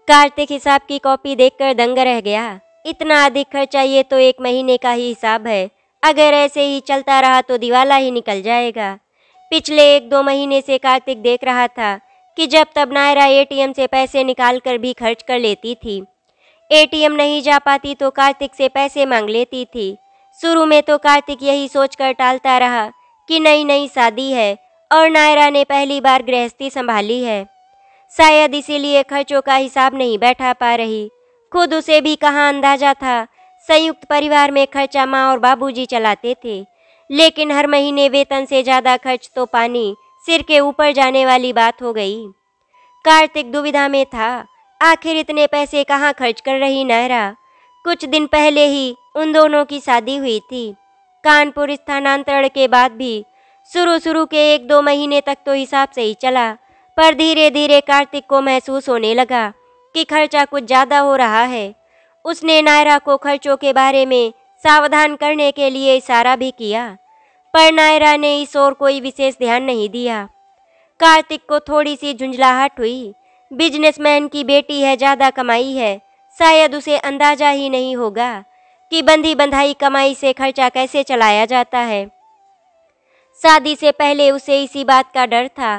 कार्तिक हिसाब की कॉपी देखकर दंग रह गया। इतना अधिक खर्चा, ये तो 1 महीने का ही हिसाब है। अगर ऐसे ही चलता रहा तो दिवाला ही निकल जाएगा। पिछले 1-2 महीने से कार्तिक देख रहा था कि जब तब नायरा एटीएम से पैसे निकालकर भी खर्च कर लेती थी। एटीएम नहीं जा पाती तो कार्तिक से पैसे मांग लेती थी। शुरू में तो कार्तिक यही सोचकर टालता रहा कि नई नई शादी है और नायरा ने पहली बार गृहस्थी संभाली है, शायद इसीलिए खर्चों का हिसाब नहीं बैठा पा रही। खुद उसे भी कहाँ अंदाजा था, संयुक्त परिवार में खर्चा माँ और बाबूजी चलाते थे, लेकिन हर महीने वेतन से ज़्यादा खर्च तो पानी सिर के ऊपर जाने वाली बात हो गई। कार्तिक दुविधा में था, आखिर इतने पैसे कहाँ खर्च कर रही नायरा। कुछ दिन पहले ही उन दोनों की शादी हुई थी। कानपुर स्थानांतरण के बाद भी शुरू के 1-2 महीने तक तो हिसाब सही चला, पर धीरे धीरे कार्तिक को महसूस होने लगा कि खर्चा कुछ ज़्यादा हो रहा है। उसने नायरा को खर्चों के बारे में सावधान करने के लिए इशारा भी किया, पर नायरा ने इस ओर कोई विशेष ध्यान नहीं दिया। कार्तिक को थोड़ी सी झुंझलाहट हुई। बिजनेसमैन की बेटी है, ज़्यादा कमाई है, शायद उसे अंदाजा ही नहीं होगा कि बंधी बंधाई कमाई से खर्चा कैसे चलाया जाता है। शादी से पहले उसे इसी बात का डर था।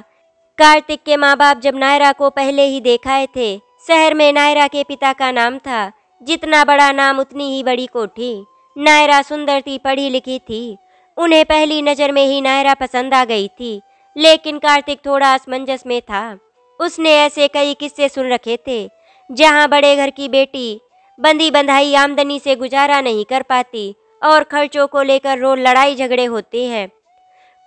कार्तिक के माँ बाप जब नायरा को पहले ही देखाए थे, शहर में नायरा के पिता का नाम था, जितना बड़ा नाम उतनी ही बड़ी कोठी। नायरा सुंदर थी, पढ़ी लिखी थी। उन्हें पहली नज़र में ही नायरा पसंद आ गई थी, लेकिन कार्तिक थोड़ा असमंजस में था। उसने ऐसे कई किस्से सुन रखे थे जहाँ बड़े घर की बेटी बंधी बंधाई आमदनी से गुजारा नहीं कर पाती और खर्चों को लेकर रोज लड़ाई झगड़े होते हैं।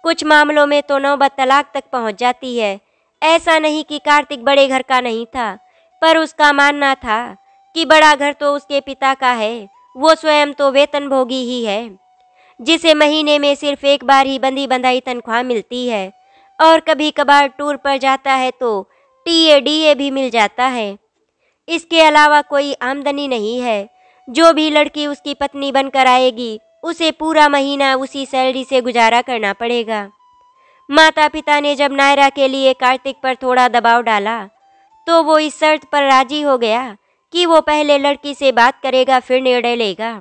कुछ मामलों में तो नौबत तलाक तक पहुंच जाती है। ऐसा नहीं कि कार्तिक बड़े घर का नहीं था, पर उसका मानना था कि बड़ा घर तो उसके पिता का है, वो स्वयं तो वेतनभोगी ही है, जिसे महीने में सिर्फ 1 बार ही बंधी बंधाई तनख्वाह मिलती है और कभी कभार टूर पर जाता है तो टीए भी मिल जाता है। इसके अलावा कोई आमदनी नहीं है। जो भी लड़की उसकी पत्नी बनकर आएगी, उसे पूरा महीना उसी सैलरी से गुजारा करना पड़ेगा। माता पिता ने जब नायरा के लिए कार्तिक पर थोड़ा दबाव डाला, तो वो इस शर्त पर राजी हो गया कि वो पहले लड़की से बात करेगा, फिर निर्णय लेगा।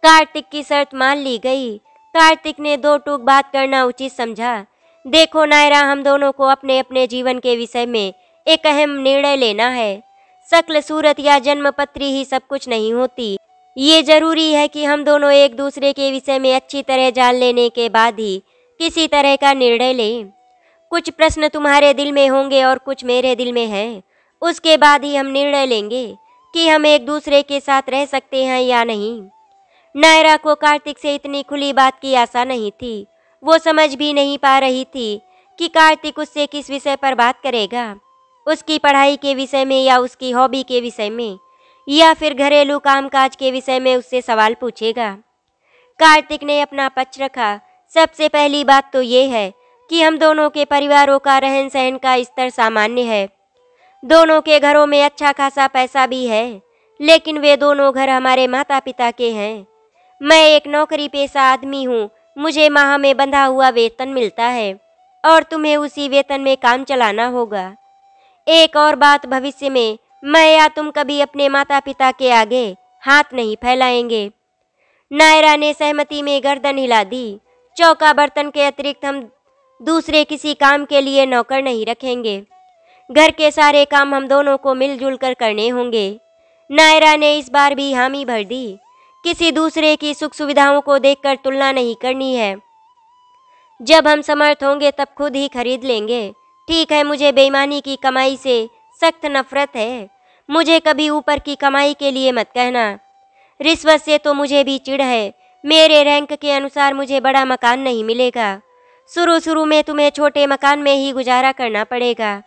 कार्तिक की शर्त मान ली गई। कार्तिक ने 2 टूक बात करना उचित समझा। देखो नायरा, हम दोनों को अपने अपने जीवन के विषय में एक अहम निर्णय लेना है। शक्ल सूरत या जन्मपत्री ही सब कुछ नहीं होती। ये जरूरी है कि हम दोनों एक दूसरे के विषय में अच्छी तरह जान लेने के बाद ही किसी तरह का निर्णय लें। कुछ प्रश्न तुम्हारे दिल में होंगे और कुछ मेरे दिल में हैं। उसके बाद ही हम निर्णय लेंगे कि हम एक दूसरे के साथ रह सकते हैं या नहीं। नायरा को कार्तिक से इतनी खुली बात की आशा नहीं थी। वो समझ भी नहीं पा रही थी कि कार्तिक उससे किस विषय पर बात करेगा, उसकी पढ़ाई के विषय में या उसकी हॉबी के विषय में, या फिर घरेलू कामकाज के विषय में उससे सवाल पूछेगा। कार्तिक ने अपना पक्ष रखा। सबसे पहली बात तो ये है कि हम दोनों के परिवारों का रहन सहन का स्तर सामान्य है। दोनों के घरों में अच्छा खासा पैसा भी है, लेकिन वे दोनों घर हमारे माता पिता के हैं। मैं एक नौकरी पेशा आदमी हूँ, मुझे माह में बंधा हुआ वेतन मिलता है और तुम्हें उसी वेतन में काम चलाना होगा। एक और बात, भविष्य में मैं या तुम कभी अपने माता पिता के आगे हाथ नहीं फैलाएंगे। नायरा ने सहमति में गर्दन हिला दी। चौका बर्तन के अतिरिक्त हम दूसरे किसी काम के लिए नौकर नहीं रखेंगे। घर के सारे काम हम दोनों को मिलजुल कर करने होंगे। नायरा ने इस बार भी हामी भर दी। किसी दूसरे की सुख सुविधाओं को देखकर तुलना नहीं करनी है। जब हम समर्थ होंगे तब खुद ही खरीद लेंगे। ठीक है, मुझे बेईमानी की कमाई से सख्त नफरत है। मुझे कभी ऊपर की कमाई के लिए मत कहना। रिश्वत से तो मुझे भी चिढ़ है। मेरे रैंक के अनुसार मुझे बड़ा मकान नहीं मिलेगा। शुरू में तुम्हें छोटे मकान में ही गुजारा करना पड़ेगा।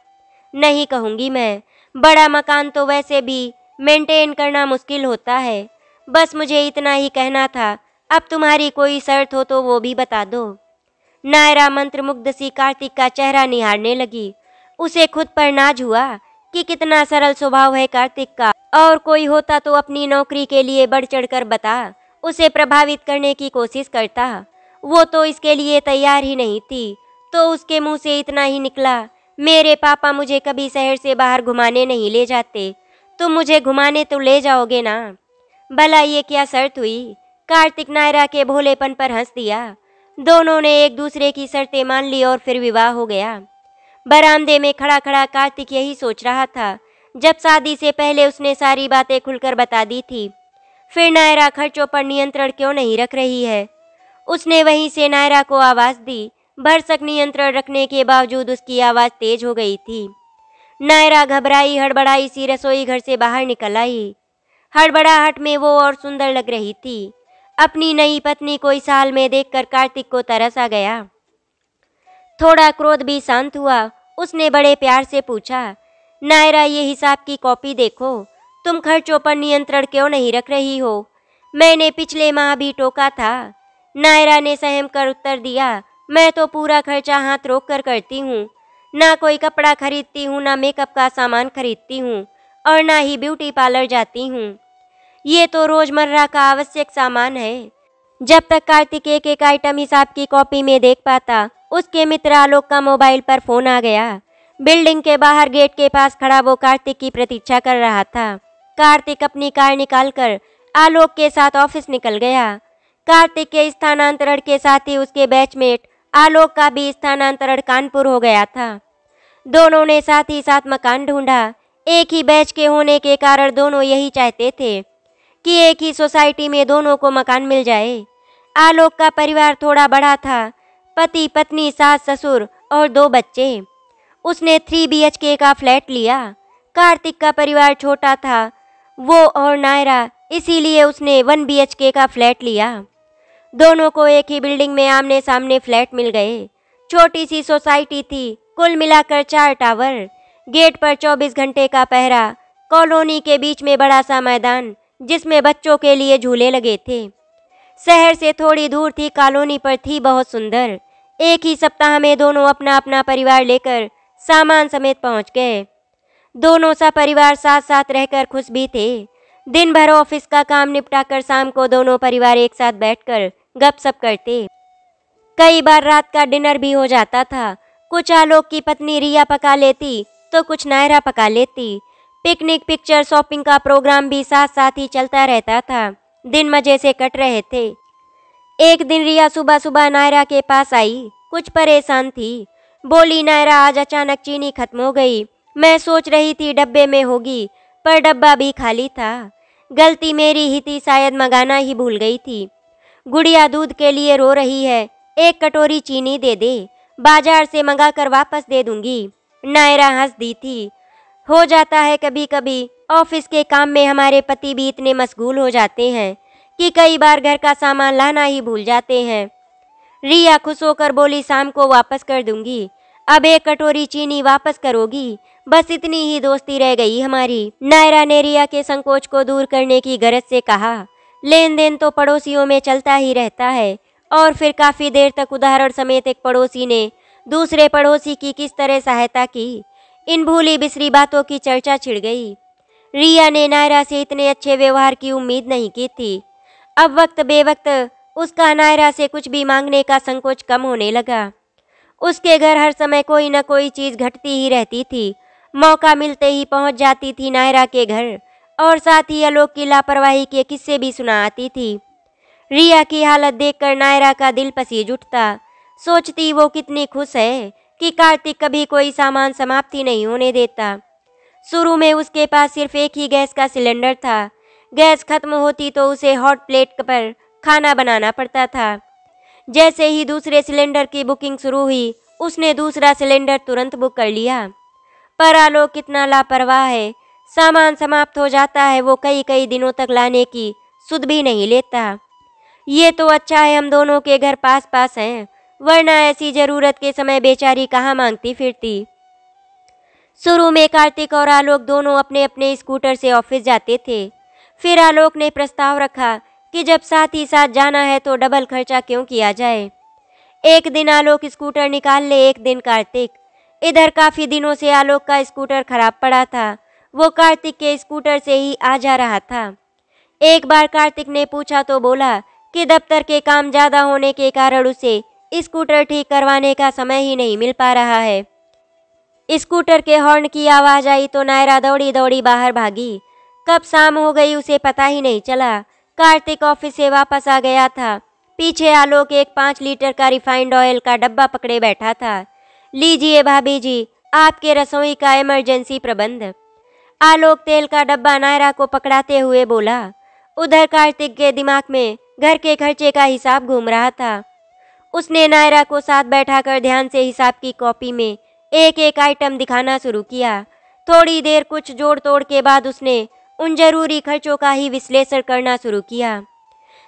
नहीं कहूँगी मैं, बड़ा मकान तो वैसे भी मेंटेन करना मुश्किल होता है। बस मुझे इतना ही कहना था। अब तुम्हारी कोई शर्त हो तो वो भी बता दो। नायरा मंत्रमुग्ध सी कार्तिक का चेहरा निहारने लगी। उसे खुद पर नाज हुआ कि कितना सरल स्वभाव है कार्तिक का, और कोई होता तो अपनी नौकरी के लिए बढ़ चढ़ कर बता, उसे प्रभावित करने की कोशिश करता। वो तो इसके लिए तैयार ही नहीं थी, तो उसके मुंह से इतना ही निकला मेरे पापा मुझे कभी शहर से बाहर घुमाने नहीं ले जाते, तुम मुझे घुमाने तो ले जाओगे ना। भला ये क्या शर्त हुई? कार्तिक नायरा के भोलेपन पर हंस दिया। दोनों ने एक दूसरे की शर्तें मान ली और फिर विवाह हो गया। बरामदे में खड़ा खड़ा कार्तिक यही सोच रहा था, जब शादी से पहले उसने सारी बातें खुलकर बता दी थी। फिर नायरा खर्चों पर नियंत्रण क्यों नहीं रख रही है? उसने वहीं से नायरा को आवाज़ दी। भरसक नियंत्रण रखने के बावजूद उसकी आवाज़ तेज हो गई थी। नायरा घबराई हड़बड़ाई सी रसोई घर से बाहर निकल आई। हड़बड़ाहट में वो और सुंदर लग रही थी। अपनी नई पत्नी को इस हाल में देखकर कार्तिक को तरस आ गया। थोड़ा क्रोध भी शांत हुआ। उसने बड़े प्यार से पूछा, नायरा ये हिसाब की कॉपी देखो, तुम खर्चों पर नियंत्रण क्यों नहीं रख रही हो? मैंने पिछले माह भी टोका था। नायरा ने सहम कर उत्तर दिया, मैं तो पूरा खर्चा हाथ रोक कर करती हूँ। ना कोई कपड़ा खरीदती हूँ, ना मेकअप का सामान खरीदती हूँ और ना ही ब्यूटी पार्लर जाती हूँ। ये तो रोजमर्रा का आवश्यक सामान है। जब तक कार्तिक एक एक आइटम हिसाब की कॉपी में देख पाता, उसके मित्र आलोक का मोबाइल पर फोन आ गया। बिल्डिंग के बाहर गेट के पास खड़ा वो कार्तिक की प्रतीक्षा कर रहा था। कार्तिक अपनी कार निकालकर आलोक के साथ ऑफिस निकल गया। कार्तिक के स्थानांतरण के साथ ही उसके बैचमेट आलोक का भी स्थानांतरण कानपुर हो गया था। दोनों ने साथ ही साथ मकान ढूंढा। एक ही बैच के होने के कारण दोनों यही चाहते थे कि एक ही सोसाइटी में दोनों को मकान मिल जाए। आलोक का परिवार थोड़ा बड़ा था, पति पत्नी सास ससुर और 2 बच्चे। उसने 3 BHK का फ्लैट लिया। कार्तिक का परिवार छोटा था, वो और नायरा, इसीलिए उसने 1 BHK का फ्लैट लिया। दोनों को एक ही बिल्डिंग में आमने सामने फ्लैट मिल गए। छोटी सी सोसाइटी थी, कुल मिलाकर 4 टावर, गेट पर 24 घंटे का पहरा, कॉलोनी के बीच में बड़ा सा मैदान जिसमें बच्चों के लिए झूले लगे थे। शहर से थोड़ी दूर थी कॉलोनी पर थी बहुत सुंदर। एक ही सप्ताह में दोनों अपना अपना परिवार लेकर सामान समेत पहुंच गए। दोनों सा परिवार साथ साथ रहकर खुश भी थे। दिन भर ऑफिस का काम निपटाकर शाम को दोनों परिवार एक साथ बैठकर गपशप करते। कई बार रात का डिनर भी हो जाता था। कुछ आलोक की पत्नी रिया पका लेती तो कुछ नायरा पका लेती। पिकनिक पिक्चर शॉपिंग का प्रोग्राम भी साथ साथ ही चलता रहता था। दिन मजे से कट रहे थे। एक दिन रिया सुबह सुबह नायरा के पास आई, कुछ परेशान थी। बोली, नायरा आज अचानक चीनी खत्म हो गई। मैं सोच रही थी डब्बे में होगी, पर डब्बा भी खाली था। गलती मेरी ही थी, शायद मंगाना ही भूल गई थी। गुड़िया दूध के लिए रो रही है, 1 कटोरी चीनी दे दे, बाजार से मंगा कर वापस दे दूंगी। नायरा हंस दी थी। हो जाता है कभी कभी, ऑफिस के काम में हमारे पति भी इतने मशगूल हो जाते हैं कि कई बार घर का सामान लाना ही भूल जाते हैं। रिया खुश होकर बोली, शाम को वापस कर दूंगी। अब 1 कटोरी चीनी वापस करोगी? बस इतनी ही दोस्ती रह गई हमारी। नायरा ने रिया के संकोच को दूर करने की गरज से कहा, लेन देन तो पड़ोसियों में चलता ही रहता है। और फिर काफ़ी देर तक उदाहरण समेत एक पड़ोसी ने दूसरे पड़ोसी की किस तरह सहायता की, इन भूली बिसरी बातों की चर्चा छिड़ गई। रिया ने नायरा से इतने अच्छे व्यवहार की उम्मीद नहीं की थी। अब वक्त बेवक्त उसका नायरा से कुछ भी मांगने का संकोच कम होने लगा। उसके घर हर समय कोई न कोई चीज़ घटती ही रहती थी। मौका मिलते ही पहुंच जाती थी नायरा के घर और साथ ही आलोक की लापरवाही के किस्से भी सुना आती थी। रिया की हालत देखकर नायरा का दिल पसीज उठता। सोचती वो कितनी खुश है कि कार्तिक कभी कोई सामान समाप्त ही नहीं होने देता। शुरू में उसके पास सिर्फ एक ही गैस का सिलेंडर था। गैस खत्म होती तो उसे हॉट प्लेट पर खाना बनाना पड़ता था। जैसे ही दूसरे सिलेंडर की बुकिंग शुरू हुई, उसने दूसरा सिलेंडर तुरंत बुक कर लिया। पर आलोक कितना लापरवाह है, सामान समाप्त हो जाता है वो कई कई दिनों तक लाने की सुध भी नहीं लेता। ये तो अच्छा है हम दोनों के घर पास पास हैं, वरना ऐसी ज़रूरत के समय बेचारी कहाँ मांगती फिरती। शुरू में कार्तिक और आलोक दोनों अपने अपने स्कूटर से ऑफिस जाते थे। फिर आलोक ने प्रस्ताव रखा कि जब साथ ही साथ जाना है तो डबल खर्चा क्यों किया जाए। एक दिन आलोक स्कूटर निकाल ले, एक दिन कार्तिक। इधर काफ़ी दिनों से आलोक का स्कूटर खराब पड़ा था। वो कार्तिक के स्कूटर से ही आ जा रहा था। एक बार कार्तिक ने पूछा तो बोला कि दफ्तर के काम ज़्यादा होने के कारण उसे स्कूटर ठीक करवाने का समय ही नहीं मिल पा रहा है। स्कूटर के हॉर्न की आवाज़ आई तो नायरा दौड़ी दौड़ी बाहर भागी। कब शाम हो गई उसे पता ही नहीं चला। कार्तिक ऑफिस से वापस आ गया था। पीछे आलोक एक 5 लीटर का रिफाइंड ऑयल का डब्बा पकड़े बैठा था। लीजिए भाभी जी, आपके रसोई का इमरजेंसी प्रबंध। आलोक तेल का डब्बा नायरा को पकड़ाते हुए बोला। उधर कार्तिक के दिमाग में घर के खर्चे का हिसाब घूम रहा था। उसने नायरा को साथ बैठाकर ध्यान से हिसाब की कॉपी में एक एक आइटम दिखाना शुरू किया। थोड़ी देर कुछ जोड़ तोड़ के बाद उसने उन जरूरी खर्चों का ही विश्लेषण करना शुरू किया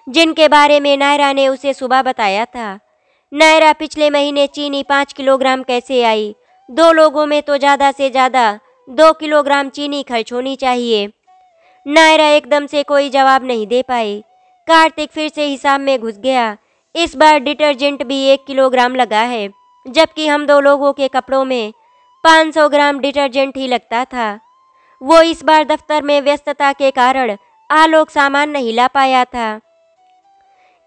जिनके बारे में नायरा ने उसे सुबह बताया था। नायरा पिछले महीने चीनी 5 किलोग्राम कैसे आई? 2 लोगों में तो ज़्यादा से ज़्यादा 2 किलोग्राम चीनी खर्च होनी चाहिए। नायरा एकदम से कोई जवाब नहीं दे पाई। कार्तिक फिर से हिसाब में घुस गया। इस बार डिटर्जेंट भी 1 किलोग्राम लगा है, जबकि हम 2 लोगों के कपड़ों में 500 ग्राम डिटर्जेंट ही लगता था। वो इस बार दफ्तर में व्यस्तता के कारण आलोक सामान नहीं ला पाया था,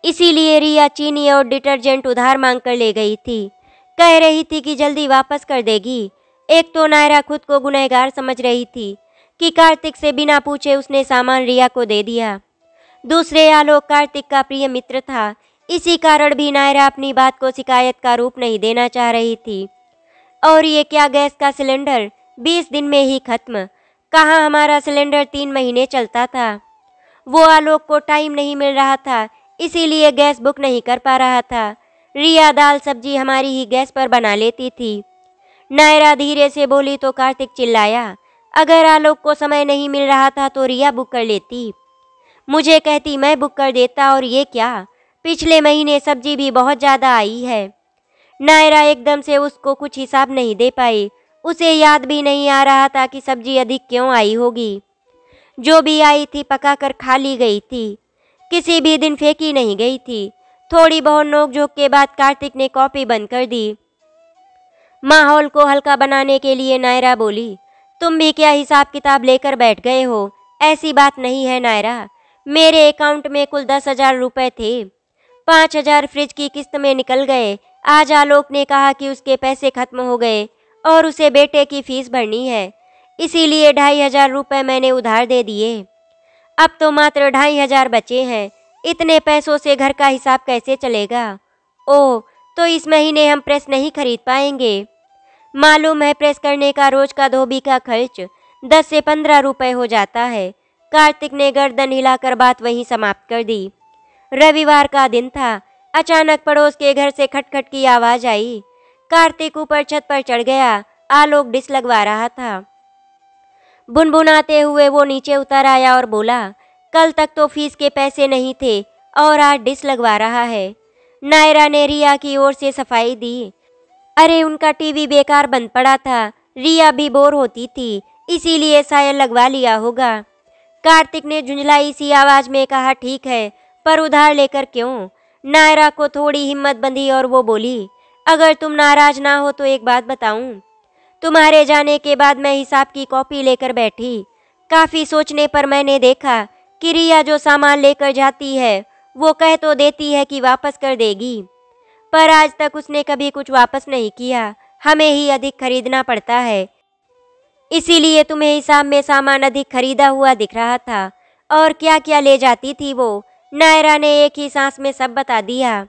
इसीलिए रिया चीनी और डिटर्जेंट उधार मांग कर ले गई थी। कह रही थी कि जल्दी वापस कर देगी। एक तो नायरा खुद को गुनहगार समझ रही थी कि कार्तिक से बिना पूछे उसने सामान रिया को दे दिया। दूसरे आलोक कार्तिक का प्रिय मित्र था, इसी कारण भी नायरा अपनी बात को शिकायत का रूप नहीं देना चाह रही थी। और ये क्या, गैस का सिलेंडर 20 दिन में ही खत्म। कहाँ हमारा सिलेंडर 3 महीने चलता था। वो आलोक को टाइम नहीं मिल रहा था, इसीलिए गैस बुक नहीं कर पा रहा था। रिया दाल सब्जी हमारी ही गैस पर बना लेती थी। नायरा धीरे से बोली तो कार्तिक चिल्लाया। अगर आलोक को समय नहीं मिल रहा था तो रिया बुक कर लेती, मुझे कहती मैं बुक कर देता। और ये क्या, पिछले महीने सब्जी भी बहुत ज़्यादा आई है। नायरा एकदम से उसको कुछ हिसाब नहीं दे पाई। उसे याद भी नहीं आ रहा था कि सब्जी अधिक क्यों आई होगी। जो भी आई थी पका कर खा ली गई थी, किसी भी दिन फेंकी नहीं गई थी। थोड़ी बहुत नोक-झोंक के बाद कार्तिक ने कॉपी बंद कर दी। माहौल को हल्का बनाने के लिए नायरा बोली, तुम भी क्या हिसाब किताब लेकर बैठ गए हो? ऐसी बात नहीं है नायरा, मेरे अकाउंट में कुल 10,000 रुपये थे। 5,000 फ्रिज की किस्त में निकल गए। आज आलोक ने कहा कि उसके पैसे खत्म हो गए और उसे बेटे की फीस भरनी है, इसीलिए 2,500 रुपये मैंने उधार दे दिए। अब तो मात्र 2,500 बचे हैं। इतने पैसों से घर का हिसाब कैसे चलेगा? ओह, तो इस महीने हम प्रेस नहीं खरीद पाएंगे। मालूम है प्रेस करने का रोज का धोबी का खर्च 10 से 15 रुपये हो जाता है। कार्तिक ने गर्दन हिलाकर बात वहीं समाप्त कर दी। रविवार का दिन था। अचानक पड़ोस के घर से खटखट की आवाज़ आई। कार्तिक ऊपर छत पर चढ़ गया। आलोक डिश लगवा रहा था। भुनभुनाते हुए वो नीचे उतर आया और बोला, कल तक तो फीस के पैसे नहीं थे और आज डिश लगवा रहा है। नायरा ने रिया की ओर से सफाई दी। अरे उनका टीवी बेकार बंद पड़ा था, रिया भी बोर होती थी, इसीलिए शायद लगवा लिया होगा। कार्तिक ने झुंझलाई सी आवाज़ में कहा, ठीक है, पर उधार लेकर क्यों? नायरा को थोड़ी हिम्मत बंधी और वो बोली, अगर तुम नाराज ना हो तो एक बात बताऊं। तुम्हारे जाने के बाद मैं हिसाब की कॉपी लेकर बैठी। काफ़ी सोचने पर मैंने देखा कि रिया जो सामान लेकर जाती है वो कह तो देती है कि वापस कर देगी, पर आज तक उसने कभी कुछ वापस नहीं किया। हमें ही अधिक खरीदना पड़ता है, इसीलिए तुम्हें हिसाब में सामान अधिक खरीदा हुआ दिख रहा था। और क्या क्या ले जाती थी वो? नायरा ने एक ही सांस में सब बता दिया।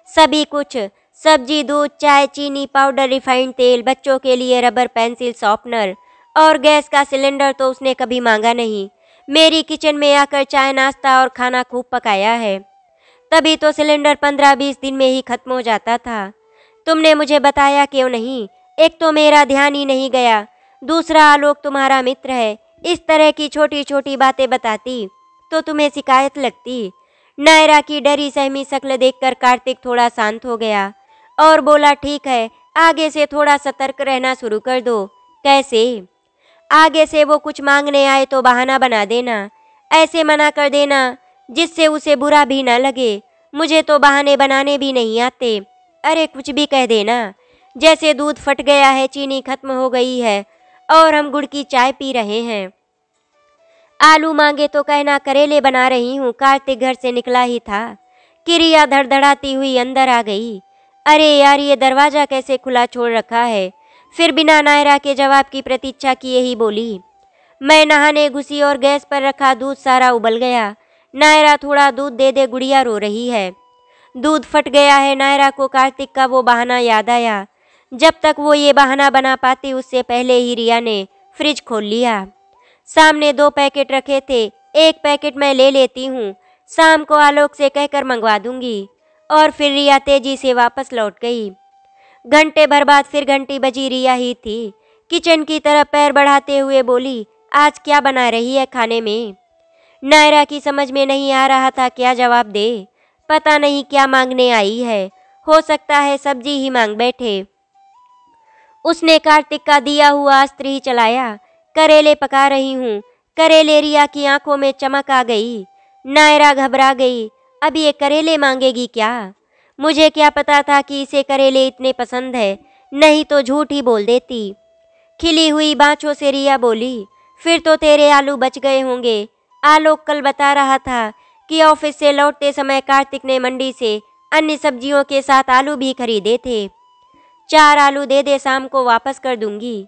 सभी कुछ, सब्जी, दूध, चाय, चीनी, पाउडर, रिफाइंड तेल, बच्चों के लिए रबर, पेंसिल, शॉर्पनर और गैस का सिलेंडर तो उसने कभी मांगा नहीं। मेरी किचन में आकर चाय, नाश्ता और खाना खूब पकाया है, तभी तो सिलेंडर 15-20 दिन में ही खत्म हो जाता था। तुमने मुझे बताया क्यों नहीं? एक तो मेरा ध्यान ही नहीं गया, दूसरा आलोक तुम्हारा मित्र है, इस तरह की छोटी छोटी बातें बताती तो तुम्हें शिकायत लगती। नायरा की डरी सहमी शक्ल देखकर कार्तिक थोड़ा शांत हो गया और बोला, ठीक है, आगे से थोड़ा सतर्क रहना शुरू कर दो। कैसे? आगे से वो कुछ मांगने आए तो बहाना बना देना, ऐसे मना कर देना जिससे उसे बुरा भी ना लगे। मुझे तो बहाने बनाने भी नहीं आते। अरे कुछ भी कह देना, जैसे दूध फट गया है, चीनी खत्म हो गई है और हम गुड़ की चाय पी रहे हैं। आलू मांगे तो कहना करेले बना रही हूँ। कार्तिक घर से निकला ही था कि रिया धड़धड़ाती हुई अंदर आ गई। अरे यार, ये दरवाज़ा कैसे खुला छोड़ रखा है? फिर बिना नायरा के जवाब की प्रतीक्षा किए ही बोली, मैं नहाने घुसी और गैस पर रखा दूध सारा उबल गया। नायरा थोड़ा दूध दे दे, गुड़िया रो रही है। दूध फट गया है। नायरा को कार्तिक का वो बहाना याद आया। जब तक वो ये बहाना बना पाती उससे पहले ही रिया ने फ्रिज खोल लिया। सामने 2 पैकेट रखे थे। एक पैकेट मैं ले लेती हूँ, शाम को आलोक से कहकर मंगवा दूंगी। और फिर रिया तेजी से वापस लौट गई। घंटे भर बाद फिर घंटी बजी। रिया ही थी। किचन की तरफ पैर बढ़ाते हुए बोली, आज क्या बना रही है खाने में? नायरा की समझ में नहीं आ रहा था क्या जवाब दे। पता नहीं क्या मांगने आई है, हो सकता है सब्जी ही मांग बैठे। उसने कार्तिक का दिया हुआ अस्त्र ही चलाया। करेले पका रही हूँ। करेले। रिया की आंखों में चमक आ गई। नायरा घबरा गई। अब ये करेले मांगेगी क्या? मुझे क्या पता था कि इसे करेले इतने पसंद है, नहीं तो झूठ ही बोल देती। खिली हुई बाँछों से रिया बोली, फिर तो तेरे आलू बच गए होंगे। आलोक कल बता रहा था कि ऑफिस से लौटते समय कार्तिक ने मंडी से अन्य सब्जियों के साथ आलू भी खरीदे थे। 4 आलू दे दे, शाम को वापस कर दूंगी।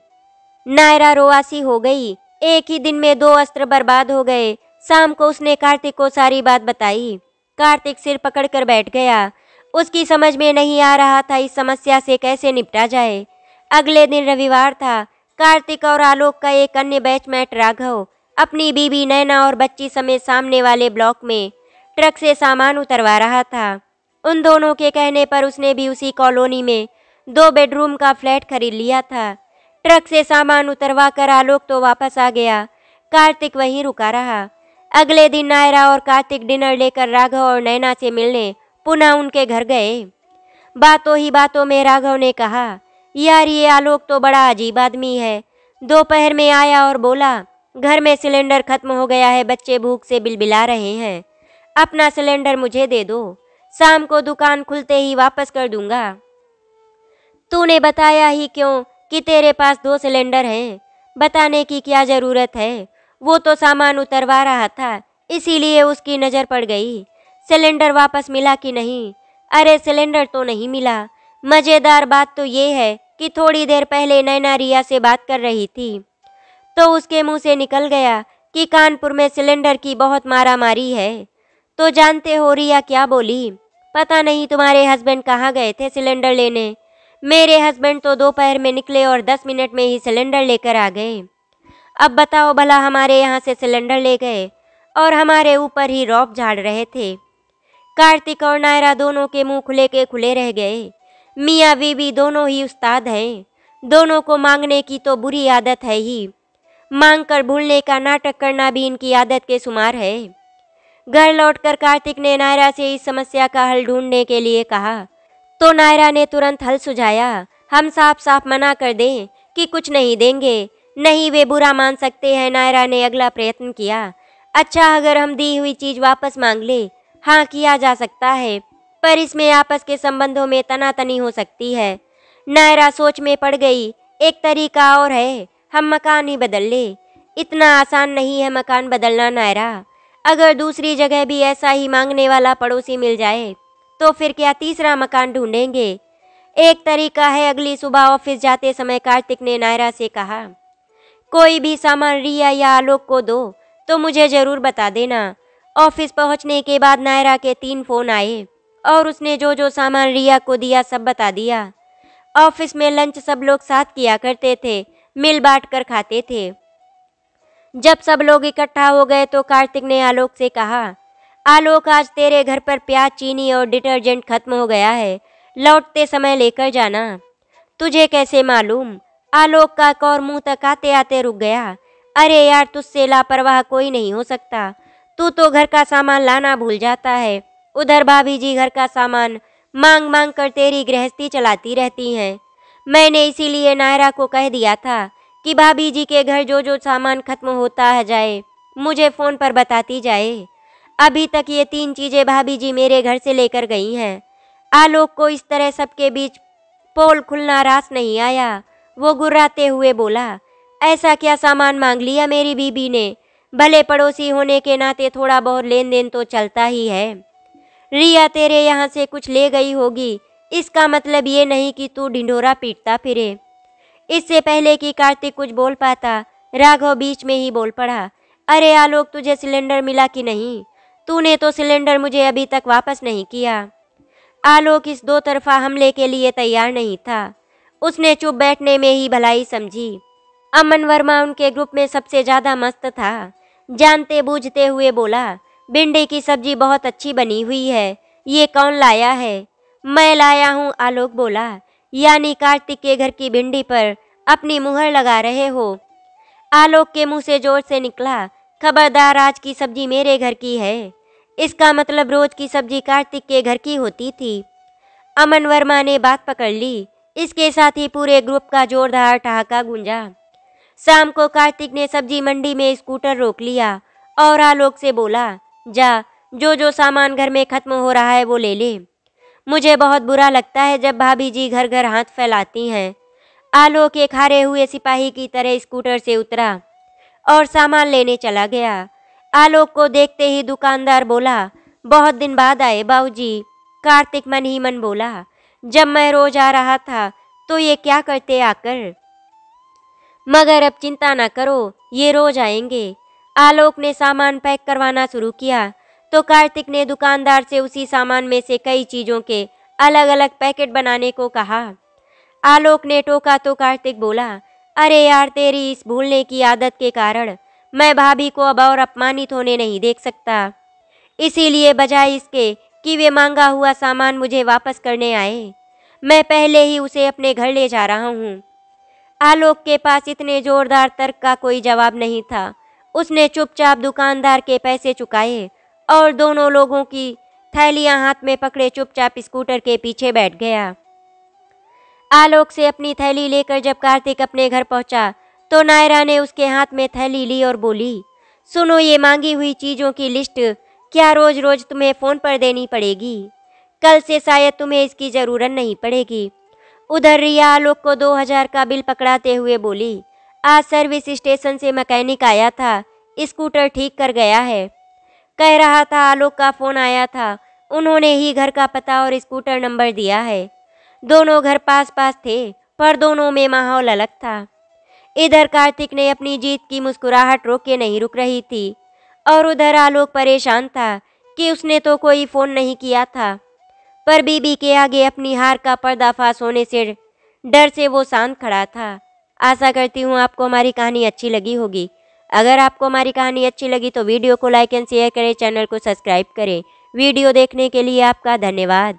नायरा रोआसी हो गई। एक ही दिन में 2 अस्त्र बर्बाद हो गए। शाम को उसने कार्तिक को सारी बात बताई। कार्तिक सिर पकड़कर बैठ गया। उसकी समझ में नहीं आ रहा था इस समस्या से कैसे निपटा जाए। अगले दिन रविवार था। कार्तिक और आलोक का एक अन्य बैचमेट राघव अपनी बीवी नैना और बच्ची समेत सामने वाले ब्लॉक में ट्रक से सामान उतरवा रहा था। उन दोनों के कहने पर उसने भी उसी कॉलोनी में 2 बेडरूम का फ्लैट खरीद लिया था। ट्रक से सामान उतरवा कर आलोक तो वापस आ गया। कार्तिक वहीं रुका रहा। अगले दिन नायरा और कार्तिक डिनर लेकर राघव और नैना से मिलने पुनः उनके घर गए। बातों ही बातों में राघव ने कहा, यार ये आलोक तो बड़ा अजीब आदमी है। दोपहर में आया और बोला, घर में सिलेंडर खत्म हो गया है, बच्चे भूख से बिलबिला रहे हैं, अपना सिलेंडर मुझे दे दो, शाम को दुकान खुलते ही वापस कर दूंगा। तूने बताया ही क्यों कि तेरे पास 2 सिलेंडर हैं? बताने की क्या ज़रूरत है? वो तो सामान उतरवा रहा था, इसीलिए उसकी नज़र पड़ गई। सिलेंडर वापस मिला कि नहीं? अरे सिलेंडर तो नहीं मिला। मज़ेदार बात तो ये है कि थोड़ी देर पहले नैना रिया से बात कर रही थी तो उसके मुंह से निकल गया कि कानपुर में सिलेंडर की बहुत मारामारी है। तो जानते हो रिया क्या बोली? पता नहीं तुम्हारे हस्बैंड कहाँ गए थे सिलेंडर लेने। मेरे हस्बैंड तो दोपहर में निकले और 10 मिनट में ही सिलेंडर लेकर आ गए। अब बताओ भला, हमारे यहाँ से सिलेंडर ले गए और हमारे ऊपर ही रौब झाड़ रहे थे। कार्तिक और नायरा दोनों के मुंह खुले के खुले रह गए। मियाँ बीवी दोनों ही उस्ताद हैं। दोनों को मांगने की तो बुरी आदत है ही, मांग कर भूलने का नाटक करना भी इनकी आदत के शुमार है। घर लौटकर कार्तिक ने नायरा से इस समस्या का हल ढूंढने के लिए कहा तो नायरा ने तुरंत हल सुझाया, हम साफ साफ मना कर दें कि कुछ नहीं देंगे, नहीं वे बुरा मान सकते हैं। नायरा ने अगला प्रयत्न किया, अच्छा अगर हम दी हुई चीज़ वापस मांग ले? हाँ किया जा सकता है, पर इसमें आपस के संबंधों में तनातनी हो सकती है। नायरा सोच में पड़ गई। एक तरीका और है, हम मकान ही बदल ले। इतना आसान नहीं है मकान बदलना नायरा। अगर दूसरी जगह भी ऐसा ही मांगने वाला पड़ोसी मिल जाए तो फिर क्या तीसरा मकान ढूंढेंगे? एक तरीका है, अगली सुबह ऑफिस जाते समय कार्तिक ने नायरा से कहा, कोई भी सामान रिया या आलोक को दो तो मुझे ज़रूर बता देना। ऑफिस पहुंचने के बाद नायरा के 3 फ़ोन आए और उसने जो जो सामान रिया को दिया सब बता दिया। ऑफिस में लंच सब लोग साथ किया करते थे, मिल बांट कर खाते थे। जब सब लोग इकट्ठा हो गए तो कार्तिक ने आलोक से कहा, आलोक आज तेरे घर पर प्याज, चीनी और डिटर्जेंट खत्म हो गया है, लौटते समय लेकर जाना। तुझे कैसे मालूम? आलोक का कौर मुंह तक आते आते रुक गया। अरे यार, तुझसे लापरवाह कोई नहीं हो सकता। तू तो घर का सामान लाना भूल जाता है। उधर भाभी जी घर का सामान मांग मांग कर तेरी गृहस्थी चलाती रहती हैं। मैंने इसीलिए नायरा को कह दिया था कि भाभी जी के घर जो जो सामान खत्म होता है जाए मुझे फ़ोन पर बताती जाए। अभी तक ये 3 चीज़ें भाभी जी मेरे घर से लेकर गई हैं। आलोक को इस तरह सबके बीच पोल खुलना रास नहीं आया। वो गुर्राते हुए बोला, ऐसा क्या सामान मांग लिया मेरी बीबी ने? भले पड़ोसी होने के नाते थोड़ा बहुत लेन देन तो चलता ही है। रिया तेरे यहाँ से कुछ ले गई होगी, इसका मतलब ये नहीं कि तू ढिंढोरा पीटता फिरे। इससे पहले कि कार्तिक कुछ बोल पाता, राघव बीच में ही बोल पड़ा। अरे आलोक, तुझे सिलेंडर मिला कि नहीं? तूने तो सिलेंडर मुझे अभी तक वापस नहीं किया। आलोक इस दो तरफा हमले के लिए तैयार नहीं था। उसने चुप बैठने में ही भलाई समझी। अमन वर्मा उनके ग्रुप में सबसे ज्यादा मस्त था। जानते बूझते हुए बोला, भिंडी की सब्जी बहुत अच्छी बनी हुई है, ये कौन लाया है? मैं लाया हूँ, आलोक बोला। यानी कार्तिक के घर की भिंडी पर अपनी मुहर लगा रहे हो? आलोक के मुंह से जोर से निकला, खबरदार, आज की सब्जी मेरे घर की है। इसका मतलब रोज की सब्जी कार्तिक के घर की होती थी। अमन वर्मा ने बात पकड़ ली। इसके साथ ही पूरे ग्रुप का जोरदार ठहाका गूंजा। शाम को कार्तिक ने सब्जी मंडी में स्कूटर रोक लिया और आलोक से बोला, जा, जो जो सामान घर में खत्म हो रहा है वो ले ले। मुझे बहुत बुरा लगता है जब भाभी जी घर घर हाथ फैलाती हैं। आलोक एक हारे हुए सिपाही की तरह स्कूटर से उतरा और सामान लेने चला गया। आलोक को देखते ही दुकानदार बोला, बहुत दिन बाद आए बाबूजी। कार्तिक मन ही मन बोला, जब मैं रोज आ रहा था तो ये क्या करते आकर, मगर अब चिंता ना करो, ये रोज आएंगे। आलोक ने सामान पैक करवाना शुरू किया तो कार्तिक ने दुकानदार से उसी सामान में से कई चीज़ों के अलग अलग पैकेट बनाने को कहा। आलोक ने टोका तो कार्तिक बोला, अरे यार, तेरी इस भूलने की आदत के कारण मैं भाभी को अब और अपमानित होने नहीं देख सकता। इसीलिए बजाय इसके कि वे मांगा हुआ सामान मुझे वापस करने आए, मैं पहले ही उसे अपने घर ले जा रहा हूँ। आलोक के पास इतने जोरदार तर्क का कोई जवाब नहीं था। उसने चुपचाप दुकानदार के पैसे चुकाए और दोनों लोगों की थैलियां हाथ में पकड़े चुपचाप स्कूटर के पीछे बैठ गया। आलोक से अपनी थैली लेकर जब कार्तिक अपने घर पहुंचा तो नायरा ने उसके हाथ में थैली ली और बोली, सुनो, ये मांगी हुई चीज़ों की लिस्ट क्या रोज रोज तुम्हें फ़ोन पर देनी पड़ेगी? कल से शायद तुम्हें इसकी ज़रूरत नहीं पड़ेगी। उधर रिया आलोक को 2000 का बिल पकड़ाते हुए बोली, आज सर्विस स्टेशन से मैकेनिक आया था, स्कूटर ठीक कर गया है। कह रहा था आलोक का फ़ोन आया था, उन्होंने ही घर का पता और स्कूटर नंबर दिया है। दोनों घर पास पास थे पर दोनों में माहौल अलग था। इधर कार्तिक ने अपनी जीत की मुस्कुराहट रोके नहीं रुक रही थी और उधर आलोक परेशान था कि उसने तो कोई फ़ोन नहीं किया था, पर बीबी के आगे अपनी हार का पर्दाफाश होने से डर से वो शांत खड़ा था। आशा करती हूँ आपको हमारी कहानी अच्छी लगी होगी। अगर आपको हमारी कहानी अच्छी लगी तो वीडियो को लाइक एंड शेयर करें, चैनल को सब्सक्राइब करें। वीडियो देखने के लिए आपका धन्यवाद।